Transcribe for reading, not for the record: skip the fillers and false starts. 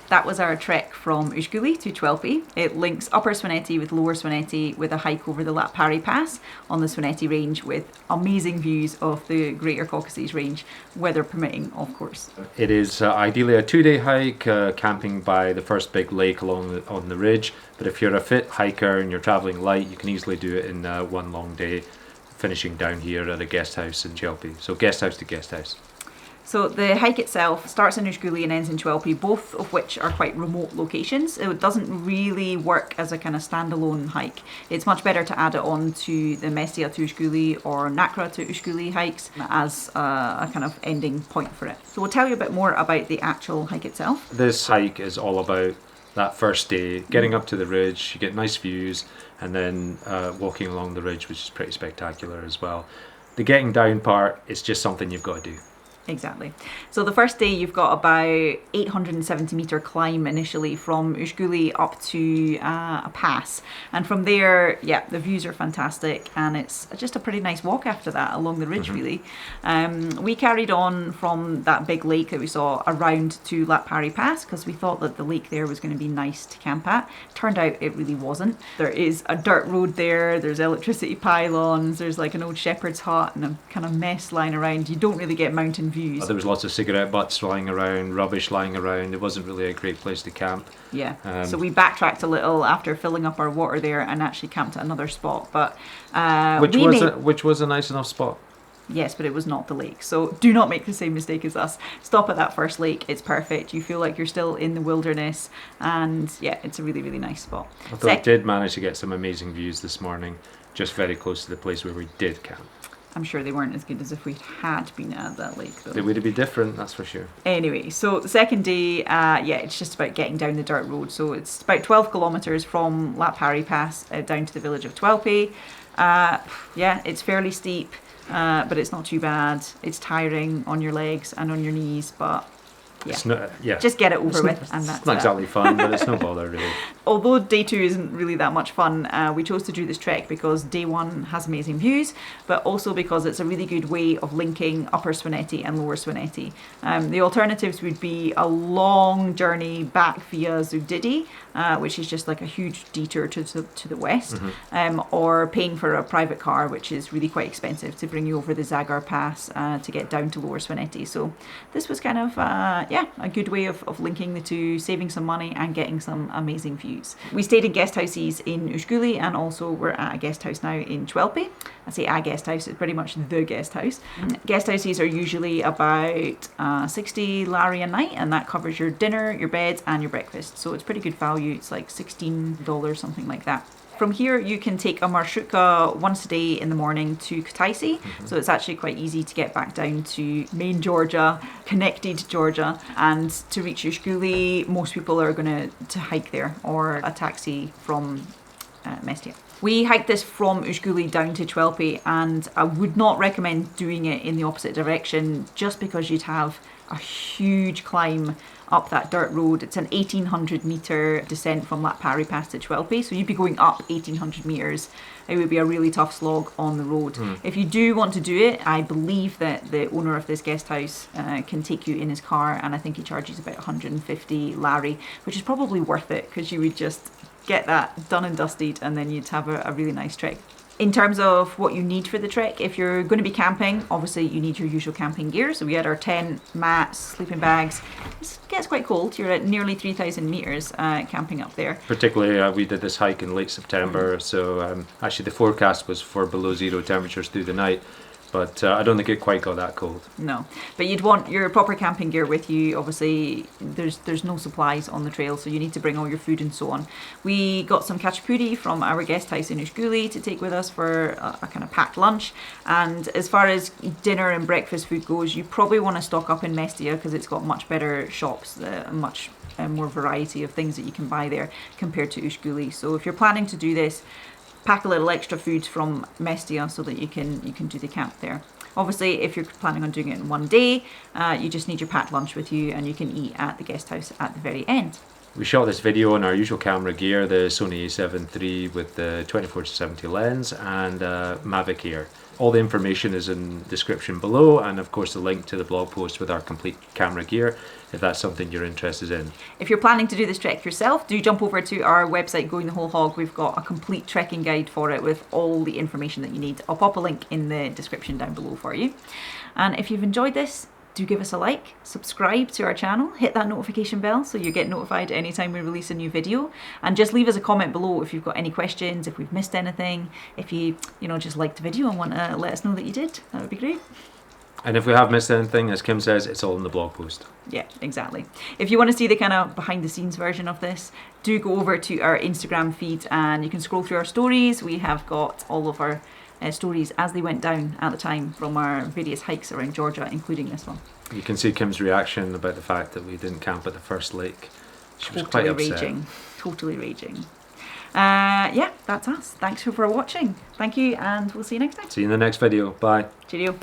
That was our trek from Ushguli to Chvelpi. It links Upper Svaneti with Lower Svaneti with a hike over the Latpari Pass on the Svaneti range with amazing views of the Greater Caucasus range, weather permitting, of course. It is ideally a 2-day hike, camping by the first big lake on the ridge. But if you're a fit hiker and you're travelling light, you can easily do it in one long day, finishing down here at a guest house in Chvelpi. So guest house to guest house. So the hike itself starts in Ushguli and ends in Chvelpi, both of which are quite remote locations. It doesn't really work as a kind of standalone hike. It's much better to add it on to the Mestia to Ushguli or Nakra to Ushguli hikes as a kind of ending point for it. So we'll tell you a bit more about the actual hike itself. This hike is all about that first day, getting up to the ridge, you get nice views, and then walking along the ridge, which is pretty spectacular as well. The getting down part is just something you've got to do. Exactly. So the first day you've got about 870 metre climb initially from Ushguli up to a pass, and from there, yeah, the views are fantastic and it's just a pretty nice walk after that along the ridge. Really. We carried on from that big lake that we saw around to Latpari Pass because we thought that the lake there was going to be nice to camp at. Turned out it really wasn't. There is a dirt road there, there's electricity pylons, there's like an old shepherd's hut and a kind of mess lying around. You don't really get mountain views. There was lots of cigarette butts lying around, rubbish lying around. It wasn't really a great place to camp. Yeah, so we backtracked a little after filling up our water there and actually camped at another spot. But which was a nice enough spot. Yes, but it was not the lake. So do not make the same mistake as us. Stop at that first lake. It's perfect. You feel like you're still in the wilderness. And yeah, it's a really, really nice spot. Although I did manage to get some amazing views this morning, just very close to the place where we did camp. I'm sure they weren't as good as if we had been at that lake, though. They would be different, that's for sure. Anyway, so the second day, yeah, it's just about getting down the dirt road. So it's about 12 kilometres from Latpari Pass down to the village of Chvelpi. Yeah, it's fairly steep, but it's not too bad. It's tiring on your legs and on your knees, but yeah, just get it over with, and that's it's not exactly fun, but it's no bother really. Although day 2 isn't really that much fun, we chose to do this trek because day 1 has amazing views, but also because it's a really good way of linking Upper Svaneti and Lower Svaneti. The alternatives would be a long journey back via Zugdidi, which is just like a huge detour to the west, or paying for a private car, which is really quite expensive to bring you over the Zagar Pass to get down to Lower Svaneti. So this was kind of a good way of linking the two, saving some money and getting some amazing views. We stayed in guest houses in Ushguli, and also we're at a guest house now in Chvelpi. I say a guest house, it's pretty much the guest house. Guest houses are usually about 60 lari a night, and that covers your dinner, your beds and your breakfast. So it's pretty good value. It's like $16, something like that. From here, you can take a marshrutka once a day in the morning to Kutaisi. So it's actually quite easy to get back down to main Georgia, connected Georgia. And to reach Ushguli, most people are going to hike there, or a taxi from Mestia. We hiked this from Ushguli down to Chvelpi, and I would not recommend doing it in the opposite direction just because you'd have a huge climb up that dirt road. It's an 1800 metre descent from Latpari Pass to Chvelpi, so you'd be going up 1800 metres. It would be a really tough slog on the road. If you do want to do it, I believe that the owner of this guest house can take you in his car, and I think he charges about 150 lari, which is probably worth it because you would just get that done and dusted, and then you'd have a really nice trek. In terms of what you need for the trek, if you're going to be camping, obviously you need your usual camping gear. So we had our tent, mats, sleeping bags. It gets quite cold. You're at nearly 3,000 metres camping up there. Particularly, we did this hike in late September, so actually the forecast was for below 0 temperatures through the night. But I don't think it quite got that cold. No, but you'd want your proper camping gear with you. Obviously, there's no supplies on the trail, so you need to bring all your food and so on. We got some khachapuri from our guest house in Ushguli to take with us for a kind of packed lunch. And as far as dinner and breakfast food goes, you probably want to stock up in Mestia because it's got much better shops, much more variety of things that you can buy there compared to Ushguli. So if you're planning to do this, pack a little extra food from Mestia so that you can do the camp there. Obviously, if you're planning on doing it in one day, you just need your packed lunch with you, and you can eat at the guest house at the very end. We shot this video on our usual camera gear, the Sony a7 III with the 24-70 lens and Mavic Air. All the information is in the description below, and of course the link to the blog post with our complete camera gear if that's something you're interested in. If you're planning to do this trek yourself, do jump over to our website, Going the Whole Hog. We've got a complete trekking guide for it with all the information that you need. I'll pop a link in the description down below for you. And if you've enjoyed this, do give us a like, subscribe to our channel, hit that notification bell so you get notified anytime we release a new video, and just leave us a comment below if you've got any questions, if we've missed anything, if you just liked the video and want to let us know that you did. That would be great. And if we have missed anything, as Kim says, it's all in the blog post. Yeah, exactly. If you want to see the kind of behind the scenes version of this, do go over to our Instagram feed and you can scroll through our stories. We have got all of our stories as they went down at the time from our various hikes around Georgia, including this one. You can see Kim's reaction about the fact that we didn't camp at the first lake. She was quite upset. Totally raging. Yeah, that's us. Thanks for watching. Thank you, and we'll see you next time. See you in the next video. Bye. Cheerio.